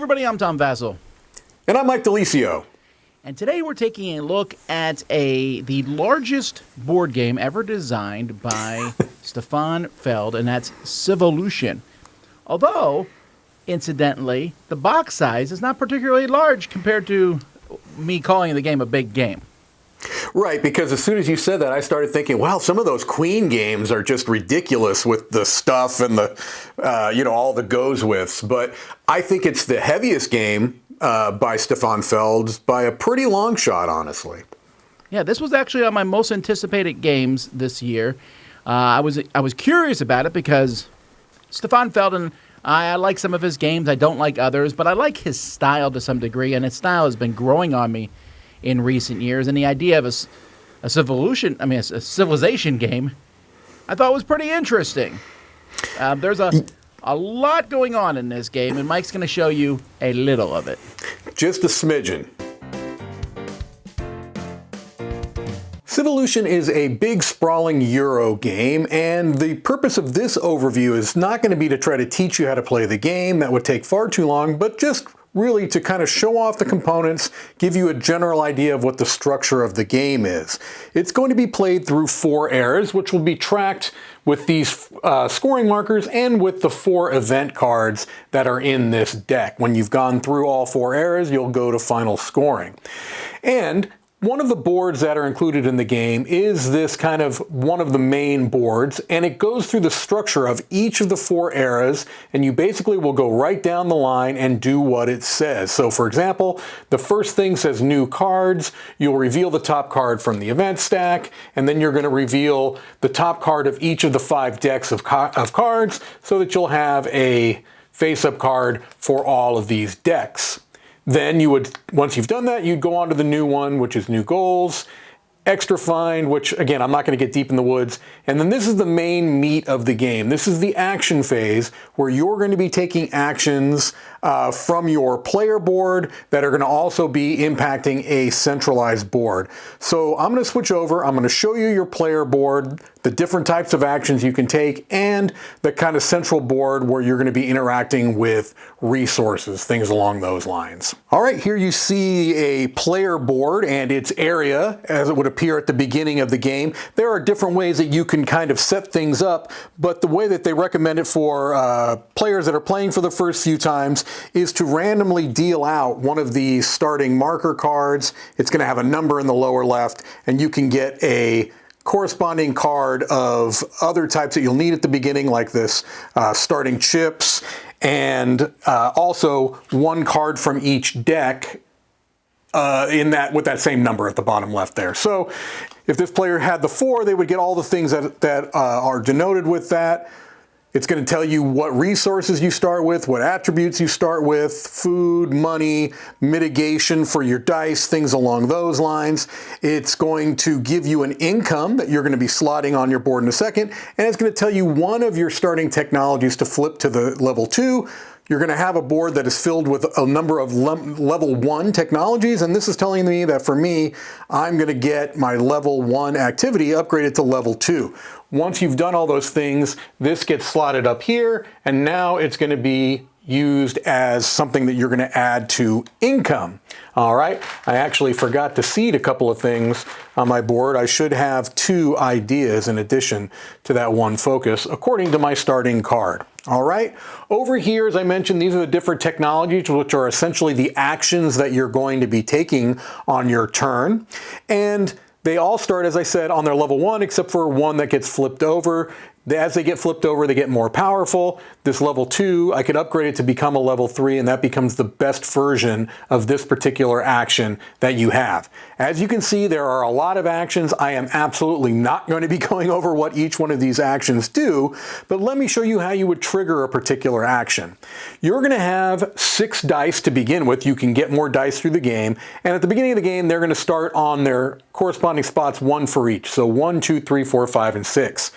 everybody, I'm Tom Vassell. And I'm Mike DeLisio. And today we're taking a look at the largest board game ever designed by Stefan Feld, and that's Civolution. Although, incidentally, the box size is not particularly large compared to me calling the game a big game. Right, because as soon as you said that, I started thinking, wow, some of those Queen games are just ridiculous with the stuff and the, all the goes withs. But I think it's the heaviest game by Stefan Feld by a pretty long shot, honestly. Yeah, this was actually on my most anticipated games this year. I was curious about it because Stefan Feld, and I like some of his games. I don't like others, but I like his style to some degree, and his style has been growing on me in recent years. And the idea of a Civilization game, I thought was pretty interesting. There's a lot going on in this game, and Mike's going to show you a little of it. Just a smidgen. Civolution is a big, sprawling Euro game, and the purpose of this overview is not going to be to try to teach you how to play the game. That would take far too long, but just really to kind of show off the components, give you a general idea of what the structure of the game is. It's going to be played through 4 eras, which will be tracked with these scoring markers and with the 4 event cards that are in this deck. When you've gone through all 4 eras, you'll go to final scoring. And one of the boards that are included in the game is this kind of one of the main boards, and it goes through the structure of each of the 4 eras, and you basically will go right down the line and do what it says. So for example, the first thing says new cards. You'll reveal the top card from the event stack, and then you're going to reveal the top card of each of the 5 decks of cards so that you'll have a face-up card for all of these decks. Then you would, once you've done that, you'd go on to the new one, which is new goals, extra find, which again, I'm not going to get deep in the woods. And then this is the main meat of the game. This is the action phase where you're going to be taking actions from your player board that are going to also be impacting a centralized board. So I'm going to switch over. I'm going to show you your player board, the different types of actions you can take, and the kind of central board where you're going to be interacting with resources, things along those lines. All right, here you see a player board and its area as it would appear at the beginning of the game. There are different ways that you can kind of set things up, but the way that they recommend it for players that are playing for the first few times is to randomly deal out one of these starting marker cards. It's going to have a number in the lower left, and you can get a corresponding card of other types that you'll need at the beginning, like this starting chips, and also one card from each deck with that same number at the bottom left there. So if this player had the 4, they would get all the things that are denoted with that. It's going to tell you what resources you start with, what attributes you start with, food, money, mitigation for your dice, things along those lines. It's going to give you an income that you're going to be slotting on your board in a second, and it's going to tell you one of your starting technologies to flip to the level 2. You're going to have a board that is filled with a number of level 1 technologies, and this is telling me that for me, I'm going to get my level 1 activity upgraded to level 2. Once you've done all those things, this gets slotted up here, and now it's going to be used as something that you're going to add to income. All right, I actually forgot to seed a couple of things on my board. I should have 2 ideas in addition to that 1 focus, according to my starting card. All right, over here, as I mentioned, these are the different technologies, which are essentially the actions that you're going to be taking on your turn. And they all start, as I said, on their level 1, except for one that gets flipped over. As they get flipped over, they get more powerful. This level 2, I could upgrade it to become a level 3, and that becomes the best version of this particular action that you have. As you can see, there are a lot of actions. I am absolutely not going to be going over what each one of these actions do, but let me show you how you would trigger a particular action. You're going to have 6 dice to begin with. You can get more dice through the game, and at the beginning of the game, they're going to start on their corresponding spots, 1 for each. So 1, 2, 3, 4, 5, and 6.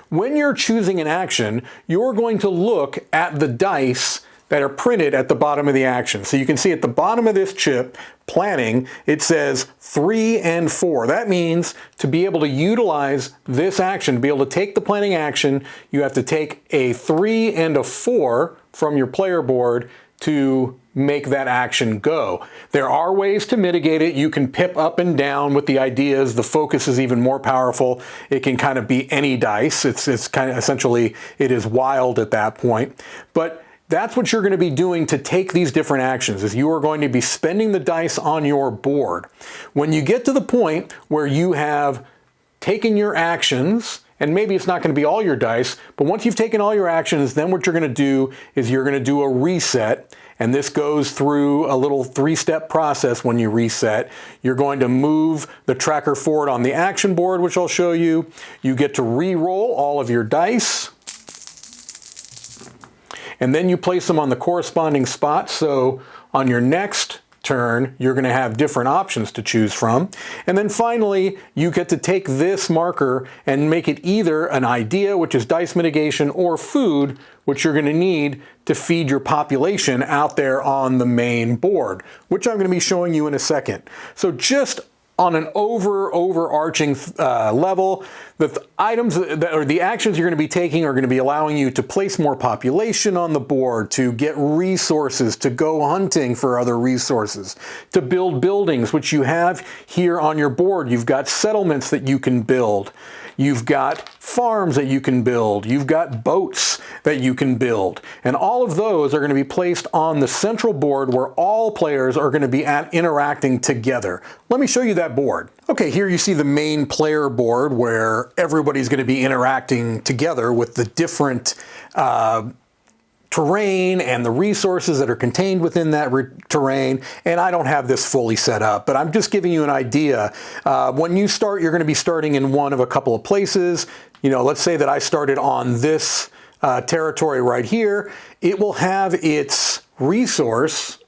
When you're choosing an action, you're going to look at the dice that are printed at the bottom of the action. So you can see at the bottom of this chip, planning, it says 3 and 4. That means to be able to utilize this action, to be able to take the planning action, you have to take a 3 and a 4 from your player board to make that action go. There are ways to mitigate it. You can pip up and down with the ideas. The focus is even more powerful. It can kind of be any dice. It's kind of essentially, it is wild at that point. But that's what you're going to be doing to take these different actions, is you are going to be spending the dice on your board. When you get to the point where you have taken your actions, and maybe it's not going to be all your dice, but once you've taken all your actions, then what you're going to do is you're going to do a reset. And this goes through a little 3-step process when you reset. You're going to move the tracker forward on the action board, which I'll show you. You get to re-roll all of your dice. And then you place them on the corresponding spot. So on your next turn, you're going to have different options to choose from. And then finally, you get to take this marker and make it either an idea, which is dice mitigation, or food, which you're going to need to feed your population out there on the main board, which I'm going to be showing you in a second. So just on an overarching level, the items or the actions you're going to be taking are going to be allowing you to place more population on the board, to get resources, to go hunting for other resources, to build buildings, which you have here on your board. You've got settlements that you can build. You've got farms that you can build. You've got boats that you can build. And all of those are going to be placed on the central board where all players are going to be interacting together. Let me show you that board. Okay, here you see the main player board where everybody's going to be interacting together with the different terrain and the resources that are contained within that terrain. And I don't have this fully set up, but I'm just giving you an idea. When you start, you're going to be starting in one of a couple of places. You know, let's say that I started on this territory right here. It will have its resource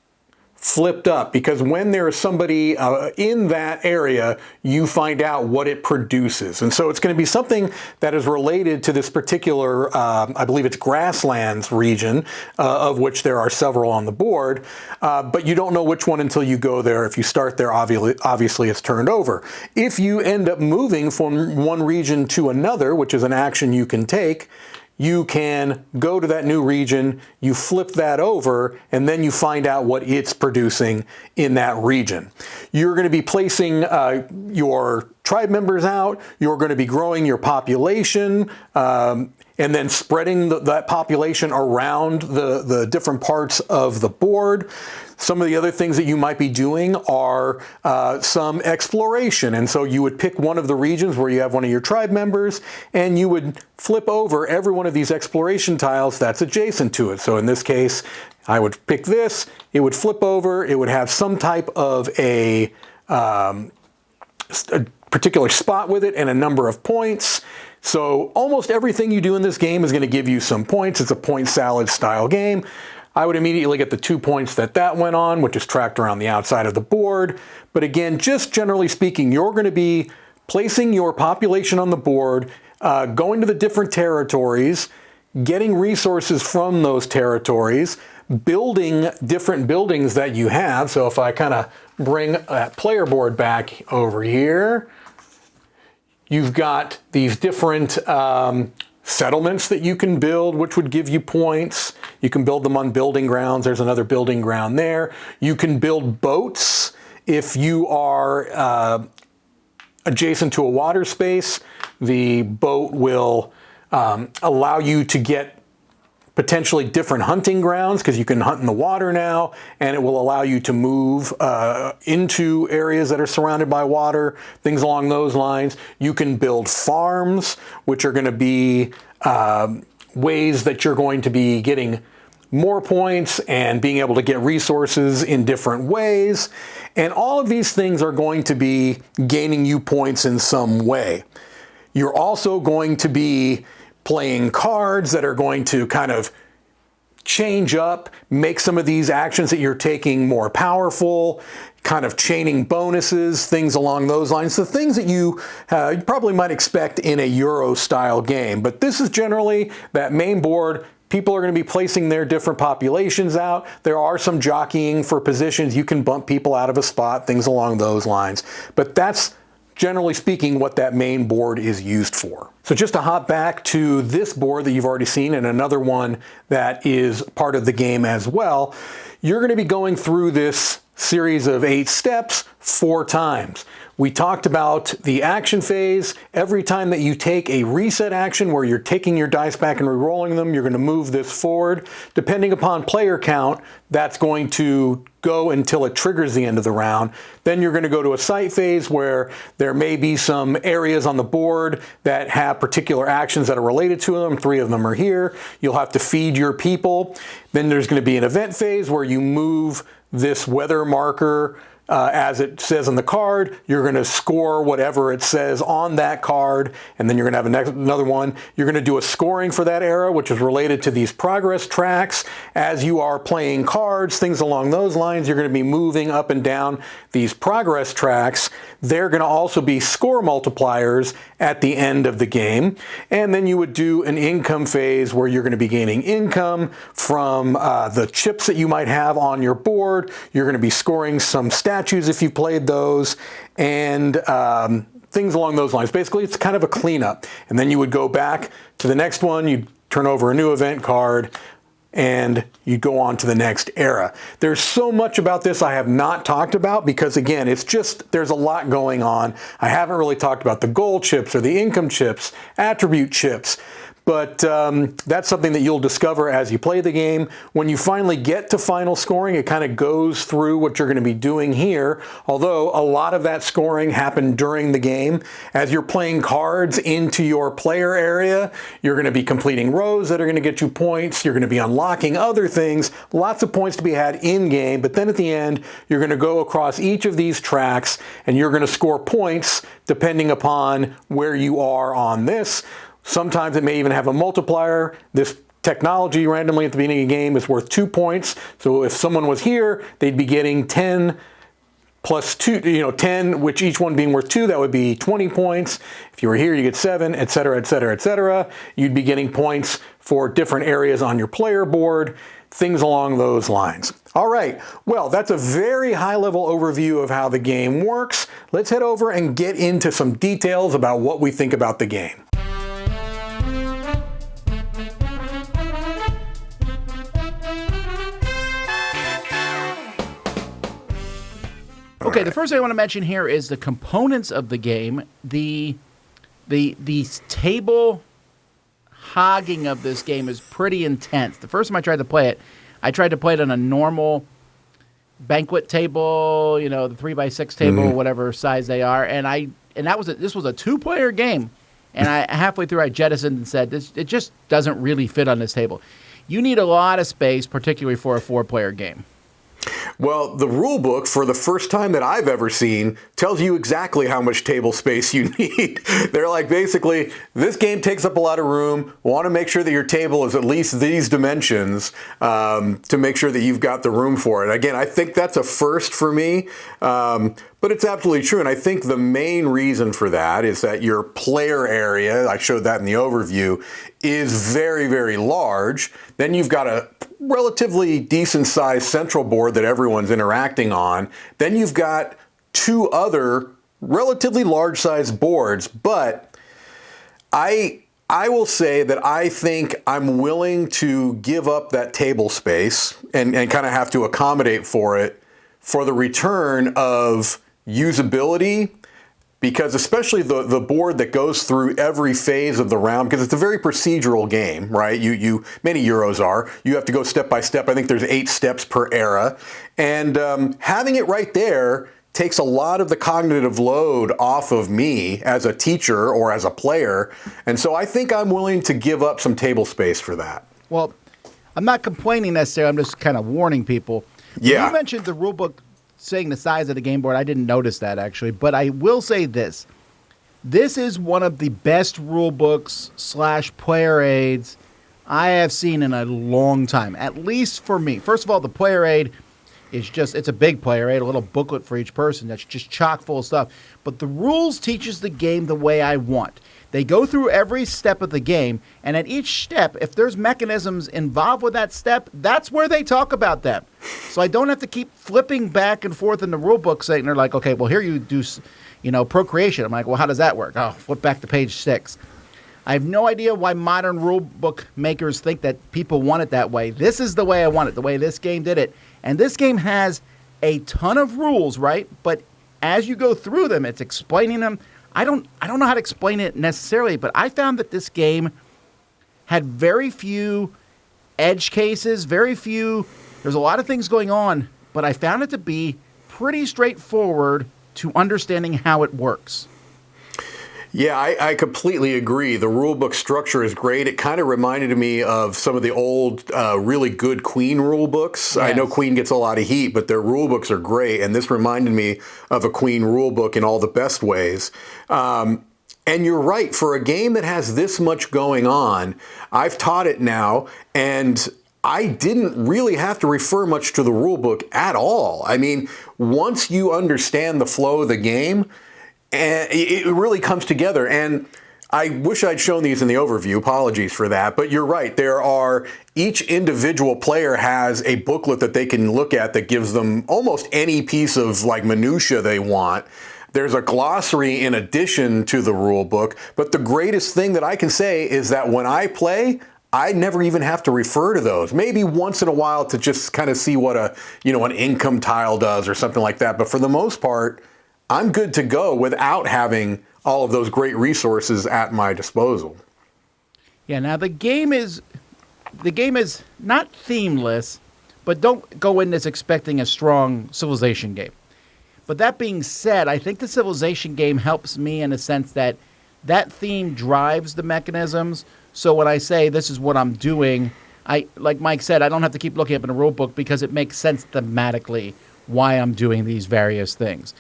flipped up, because when there is somebody in that area, you find out what it produces. And so it's going to be something that is related to this particular, I believe it's grasslands region, of which there are several on the board, but you don't know which one until you go there. If you start there, obviously it's turned over. If you end up moving from one region to another, which is an action you can take, you can go to that new region, you flip that over, and then you find out what it's producing in that region. You're going to be placing your tribe members out, you're going to be growing your population, and then spreading that population around the different parts of the board. Some of the other things that you might be doing are some exploration. And so you would pick one of the regions where you have one of your tribe members, and you would flip over every one of these exploration tiles that's adjacent to it. So in this case, I would pick this, it would flip over, it would have some type of a particular spot with it and a number of points. So almost everything you do in this game is going to give you some points. It's a point salad style game. I would immediately get the 2 points that went on, which is tracked around the outside of the board. But again, just generally speaking, you're going to be placing your population on the board, going to the different territories, getting resources from those territories, building different buildings that you have. So if I kind of bring that player board back over here, you've got these different settlements that you can build, which would give you points. You can build them on building grounds. There's another building ground there. You can build boats if you are adjacent to a water space. The boat will allow you to get potentially different hunting grounds, because you can hunt in the water now, and it will allow you to move into areas that are surrounded by water, things along those lines. You can build farms, which are going to be ways that you're going to be getting more points and being able to get resources in different ways. And all of these things are going to be gaining you points in some way. You're also going to be playing cards that are going to kind of change up, make some of these actions that you're taking more powerful, kind of chaining bonuses, things along those lines. The things that you probably might expect in a Euro-style game. But this is generally that main board. People are going to be placing their different populations out. There are some jockeying for positions. You can bump people out of a spot, things along those lines. But that's generally speaking, what that main board is used for. So just to hop back to this board that you've already seen and another one that is part of the game as well, you're going to be going through this series of 8 steps 4 times. We talked about the action phase. Every time that you take a reset action where you're taking your dice back and re-rolling them, you're going to move this forward. Depending upon player count, that's going to go until it triggers the end of the round. Then you're going to go to a sight phase where there may be some areas on the board that have particular actions that are related to them. 3 of them are here. You'll have to feed your people. Then there's going to be an event phase where you move this weather marker as it says on the card. You're going to score whatever it says on that card, and then you're going to have another one. You're going to do a scoring for that era, which is related to these progress tracks. As you are playing cards, things along those lines, you're going to be moving up and down these progress tracks. They're going to also be score multipliers at the end of the game. And then you would do an income phase where you're going to be gaining income from the chips that you might have on your board. You're going to be scoring some statues if you've played those, and things along those lines. Basically, it's kind of a cleanup. And then you would go back to the next one, you'd turn over a new event card, and you go on to the next era. There's so much about this I have not talked about because, again, it's just, there's a lot going on. I haven't really talked about the goal chips or the income chips, attribute chips. But that's something that you'll discover as you play the game. When you finally get to final scoring, it kind of goes through what you're going to be doing here, although a lot of that scoring happened during the game. As you're playing cards into your player area, you're going to be completing rows that are going to get you points. You're going to be unlocking other things, lots of points to be had in-game, but then at the end, you're going to go across each of these tracks, and you're going to score points depending upon where you are on this. Sometimes it may even have a multiplier. This technology randomly at the beginning of the game is worth 2 points. So if someone was here, they'd be getting 10 plus 2, 10, which each one being worth 2, that would be 20 points. If you were here, you get 7, etc., etc., etc. You'd be getting points for different areas on your player board, things along those lines. All right, well, that's a very high-level overview of how the game works. Let's head over and get into some details about what we think about the game. Okay, the first thing I want to mention here is the components of the game. The table hogging of this game is pretty intense. The first time I tried to play it on a normal banquet table, the 3x6 table, whatever size they are, this was a 2-player game. And halfway through I jettisoned and said, it just doesn't really fit on this table. You need a lot of space, particularly for a 4-player game. Well, the rule book, for the first time that I've ever seen, tells you exactly how much table space you need. They're like, basically, this game takes up a lot of room. We want to make sure that your table is at least these dimensions to make sure that you've got the room for it. Again, I think that's a first for me, but it's absolutely true. And I think the main reason for that is that your player area, I showed that in the overview, is very, very large. Then you've got a relatively decent sized central board that everyone's interacting on. Then you've got 2 other relatively large sized boards, but I will say that I think I'm willing to give up that table space and kind of have to accommodate for it for the return of usability, because especially the board that goes through every phase of the round, because it's a very procedural game, right? Many Euros are. You have to go step by step. I think there's 8 steps per era. And having it right there takes a lot of the cognitive load off of me as a teacher or as a player. And so I think I'm willing to give up some table space for that. Well, I'm not complaining necessarily. I'm just kind of warning people. Yeah. You mentioned the rule book saying the size of the game board. I didn't notice that, actually. But I will say this. This is one of the best rule books / player aids I have seen in a long time, at least for me. First of all, the player aid is it's a big player aid, a little booklet for each person that's just chock full of stuff. But the rules teaches the game the way I want. They go through every step of the game, and at each step, if there's mechanisms involved with that step, that's where they talk about them. So I don't have to keep flipping back and forth in the rule book saying, they're like, okay, well, here you do, procreation. I'm like, well, how does that work? Oh, flip back to page 6. I have no idea why modern rule book makers think that people want it that way. This is the way I want it, the way this game did it. And this game has a ton of rules, right? But as you go through them, it's explaining them. I don't know how to explain it necessarily, but I found that this game had very few edge cases, there's a lot of things going on, but I found it to be pretty straightforward to understanding how it works. Yeah, I completely agree. The rulebook structure is great. It kind of reminded me of some of the old, really good Queen rulebooks. Yes. I know Queen gets a lot of heat, but their rulebooks are great, and this reminded me of a Queen rulebook in all the best ways. And you're right, for a game that has this much going on, I've taught it now, and I didn't really have to refer much to the rulebook at all. I mean, once you understand the flow of the game, and it really comes together. And I wish I'd shown these in the overview. Apologies for that. But you're right. Each individual player has a booklet that they can look at that gives them almost any piece of minutia they want. There's a glossary in addition to the rule book. But the greatest thing that I can say is that when I play, I never even have to refer to those. Maybe once in a while to just kind of see what an income tile does or something like that. But for the most part, I'm good to go without having all of those great resources at my disposal. Yeah, now the game is not themeless, but don't go in this expecting a strong Civilization game. But that being said, I think the Civilization game helps me in a sense that theme drives the mechanisms. So when I say this is what I'm doing, like Mike said, I don't have to keep looking up in a rule book because it makes sense thematically why I'm doing these various things.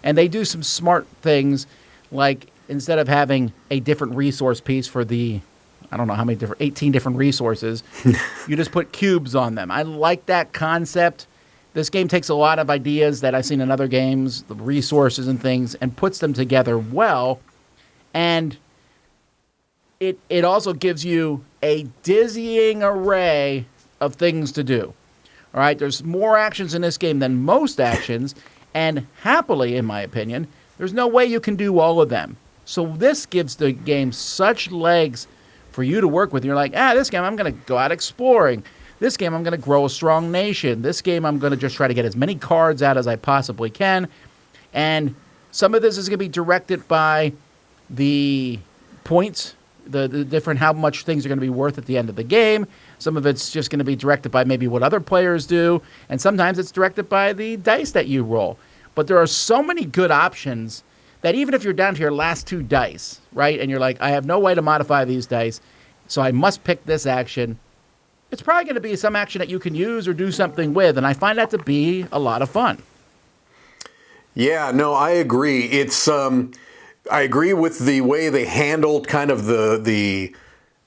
And they do some smart things, like instead of having a different resource piece for the, 18 different resources, you just put cubes on them. I like that concept. This game takes a lot of ideas that I've seen in other games, the resources and things, and puts them together well. And it also gives you a dizzying array of things to do. All right, there's more actions in this game than most actions. And happily, in my opinion, there's no way you can do all of them. So this gives the game such legs for you to work with. You're like, this game I'm going to go out exploring. This game I'm going to grow a strong nation. This game I'm going to just try to get as many cards out as I possibly can. And some of this is going to be directed by the points, the different how much things are going to be worth at the end of the game. Some of it's just going to be directed by maybe what other players do. And sometimes it's directed by the dice that you roll. But there are so many good options that even if you're down to your last 2 dice, right, and you're like, I have no way to modify these dice, so I must pick this action, it's probably going to be some action that you can use or do something with. And I find that to be a lot of fun. Yeah, no, I agree. I agree with the way they handled kind of the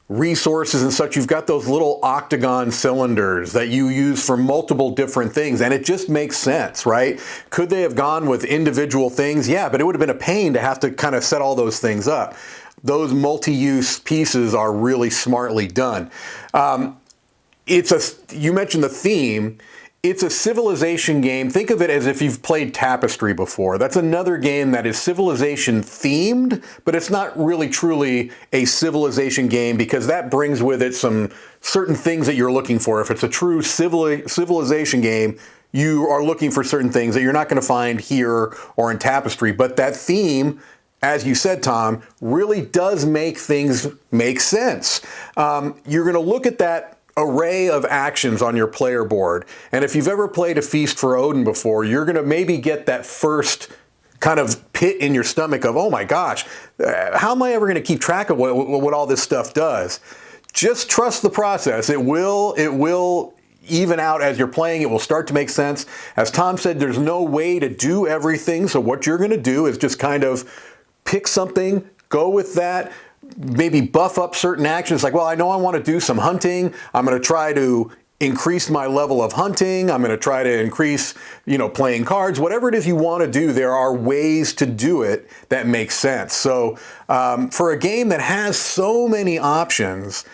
resources and such. You've got those little octagon cylinders that you use for multiple different things, and it just makes sense, right? Could they have gone with individual things? Yeah, but it would have been a pain to have to kind of set all those things up. Those multi-use pieces are really smartly done. You mentioned the theme. It's a Civilization game. Think of it as if you've played Tapestry before. That's another game that is Civilization themed, but it's not really truly a Civilization game because that brings with it some certain things that you're looking for. If it's a true Civilization game, you are looking for certain things that you're not going to find here or in Tapestry. But that theme, as you said, Tom, really does make things make sense. You're going to look at that array of actions on your player board. And if you've ever played A Feast for Odin before, you're going to maybe get that first kind of pit in your stomach of, oh my gosh, how am I ever going to keep track of what all this stuff does? Just trust the process. It will even out as you're playing. It will start to make sense. As Tom said, there's no way to do everything. So what you're going to do is just kind of pick something, go with that, maybe buff up certain actions like, well, I know I want to do some hunting. I'm going to try to increase my level of hunting. I'm going to try to increase, playing cards. Whatever it is you want to do, there are ways to do it that make sense. So for a game that has so many options,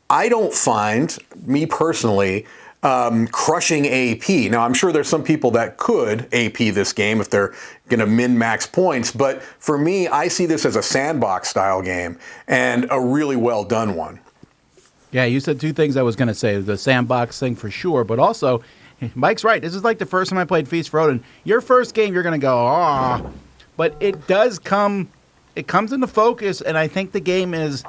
I don't find, me personally, crushing AP. Now, I'm sure there's some people that could AP this game if they're going to min-max points, but for me, I see this as a sandbox-style game and a really well-done one. Yeah, you said two things I was going to say. The sandbox thing for sure, but also, Mike's right. This is like the first time I played Feast for Odin. Your first game, you're going to go, but it does come, it comes into focus, and I think the game is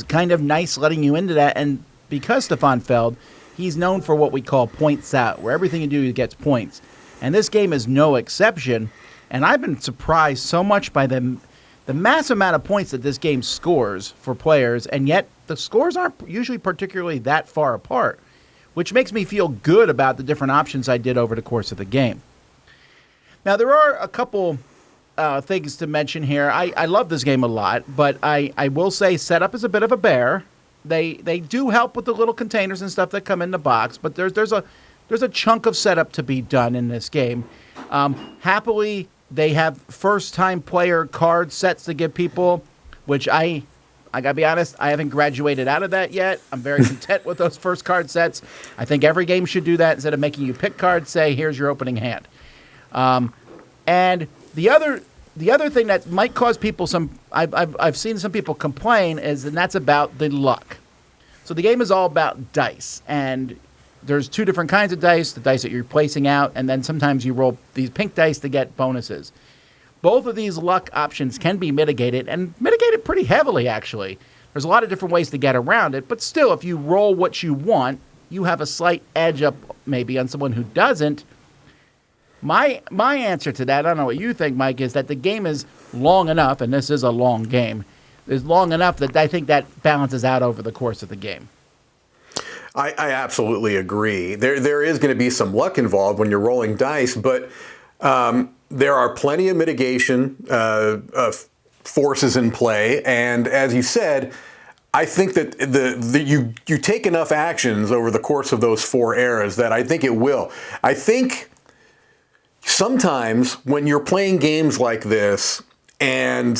kind of nice letting you into that. And because Stefan Feld, he's known for what we call points out, where everything you do, he gets points. And this game is no exception, and I've been surprised so much by the massive amount of points that this game scores for players, and yet the scores aren't usually particularly that far apart, which makes me feel good about the different options I did over the course of the game. Now, there are a couple things to mention here. I love this game a lot, but I will say setup is a bit of a bear. They do help with the little containers and stuff that come in the box, but there's a chunk of setup to be done in this game. Happily, they have first-time player card sets to give people, which I gotta be honest, I haven't graduated out of that yet. I'm very content with those first card sets. I think every game should do that instead of making you pick cards, say, here's your opening hand. And the other thing that might cause people some, I've seen some people complain is, and that's about the luck. So the game is all about dice, and there's two different kinds of dice, the dice that you're placing out, and then sometimes you roll these pink dice to get bonuses. Both of these luck options can be mitigated, and mitigated pretty heavily, actually. There's a lot of different ways to get around it, but still, if you roll what you want, you have a slight edge up maybe on someone who doesn't. My answer to that, I don't know what you think, Mike, is that the game is long enough, and this is a long game, is long enough that I think that balances out over the course of the game. I absolutely agree. There is going to be some luck involved when you're rolling dice, but there are plenty of mitigation forces in play, and as you said, I think that you take enough actions over the course of those 4 eras that I think it will. I think sometimes when you're playing games like this and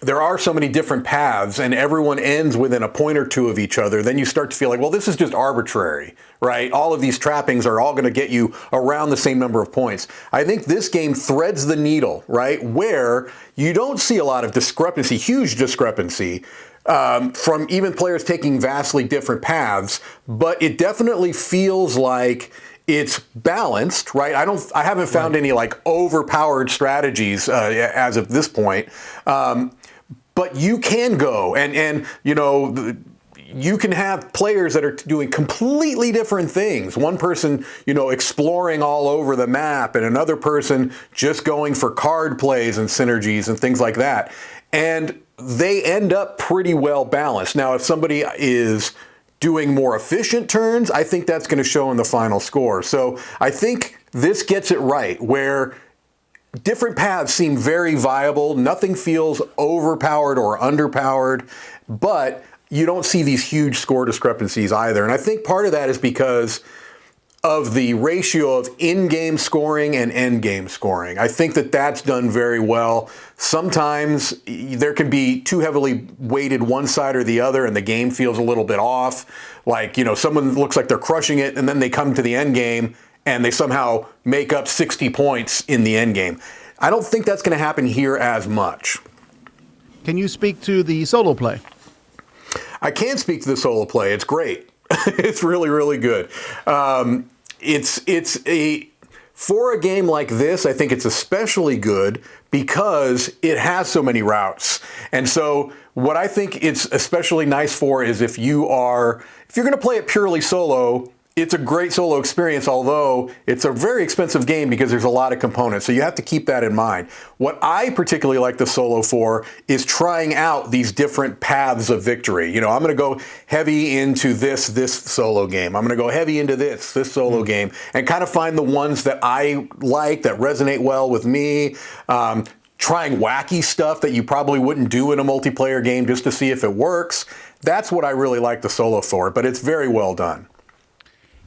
there are so many different paths and everyone ends within a point or two of each other, then you start to feel like, well, this is just arbitrary, right? All of these trappings are all going to get you around the same number of points. I think this game threads the needle, right? Where you don't see a lot of discrepancy, huge discrepancy, from even players taking vastly different paths, but it definitely feels like it's balanced, right? I haven't found any like overpowered strategies as of this point. But you can go and you can have players that are doing completely different things. One person, exploring all over the map, and another person just going for card plays and synergies and things like that. And they end up pretty well balanced. Now, if somebody is doing more efficient turns, I think that's going to show in the final score. So I think this gets it right, where different paths seem very viable. Nothing feels overpowered or underpowered, but you don't see these huge score discrepancies either. And I think part of that is because of the ratio of in-game scoring and end-game scoring. I think that that's done very well. Sometimes there can be too heavily weighted one side or the other and the game feels a little bit off. Like, someone looks like they're crushing it and then they come to the end game and they somehow make up 60 points in the end game. I don't think that's going to happen here as much. Can you speak to the solo play? I can speak to the solo play. It's great. It's really, really good. For a game like this, I think it's especially good because it has so many routes. And so what I think it's especially nice for is if you're going to play it purely solo, it's a great solo experience, although it's a very expensive game because there's a lot of components. So you have to keep that in mind. What I particularly like the solo for is trying out these different paths of victory. I'm going to go heavy into this solo game. I'm going to go heavy into this solo game, and kind of find the ones that I like, that resonate well with me. Trying wacky stuff that you probably wouldn't do in a multiplayer game just to see if it works. That's what I really like the solo for, but it's very well done.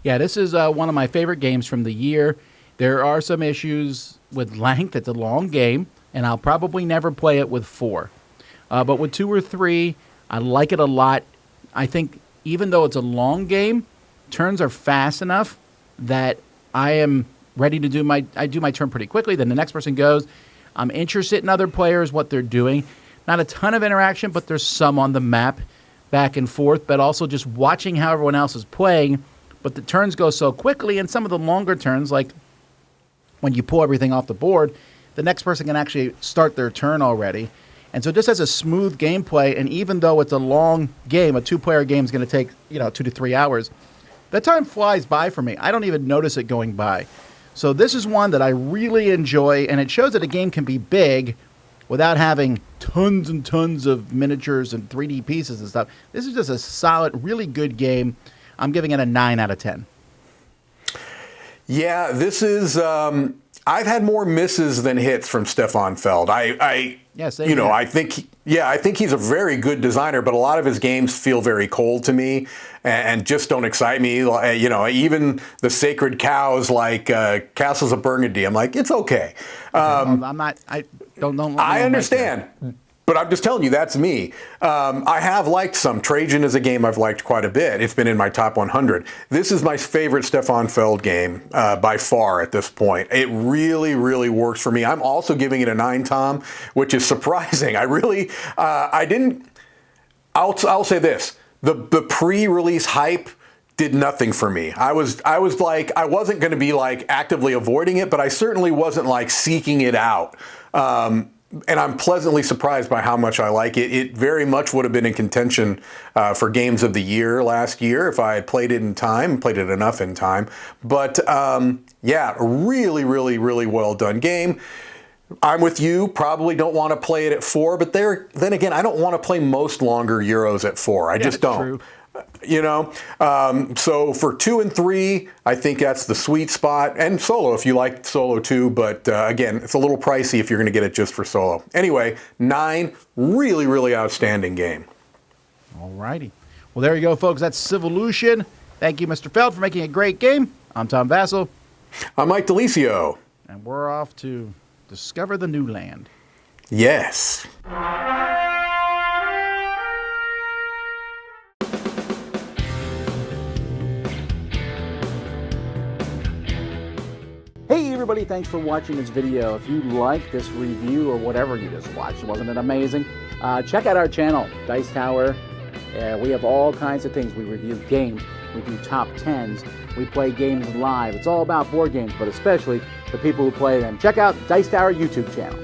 Yeah, this is one of my favorite games from the year. There are some issues with length. It's a long game, and I'll probably never play it with 4. But with 2 or 3, I like it a lot. I think even though it's a long game, turns are fast enough that I am ready to do my turn pretty quickly. Then the next person goes. I'm interested in other players, what they're doing. Not a ton of interaction, but there's some on the map back and forth, but also just watching how everyone else is playing. But the turns go so quickly, and some of the longer turns, like when you pull everything off the board, the next person can actually start their turn already. And so it just has a smooth gameplay, and even though it's a long game, a 2-player game is going to take 2 to 3 hours, that time flies by for me. I don't even notice it going by. So this is one that I really enjoy, and it shows that a game can be big without having tons and tons of miniatures and 3D pieces and stuff. This is just a solid, really good game. I'm giving it a 9 out of 10. Yeah, this is. I've had more misses than hits from Stefan Feld. I think he's a very good designer, but a lot of his games feel very cold to me and just don't excite me. Even the Sacred Cows, like Castles of Burgundy, I'm like, it's okay. I'm not. I don't. I understand. But I'm just telling you, that's me. I have liked some. Trajan is a game I've liked quite a bit. It's been in my top 100. This is my favorite Stefan Feld game by far at this point. It really, really works for me. I'm also giving it a 9, Tom, which is surprising. I'll say this. The pre-release hype did nothing for me. I wasn't going to be like actively avoiding it, but I certainly wasn't like seeking it out. And I'm pleasantly surprised by how much I like it. It very much would have been in contention for Games of the Year last year if I had played it in time, played it enough in time. But yeah, a really, really, really well done game. I'm with you. Probably don't want to play it at 4, but then again, I don't want to play most longer Euros at 4. I just don't. True. So for 2 and 3, I think that's the sweet spot. And solo, if you like solo too. But again, it's a little pricey if you're going to get it just for solo. Anyway, 9, really, really outstanding game. All righty. Well, there you go, folks. That's Civolution. Thank you, Mr. Feld, for making a great game. I'm Tom Vassell. I'm Mike DeLisio. And we're off to discover the new land. Yes. Hey everybody, thanks for watching this video. If you like this review or whatever you just watched, wasn't it amazing? Check out our channel, Dice Tower. We have all kinds of things. We review games, we do top 10s, we play games live. It's all about board games, but especially the people who play them. Check out Dice Tower YouTube channel.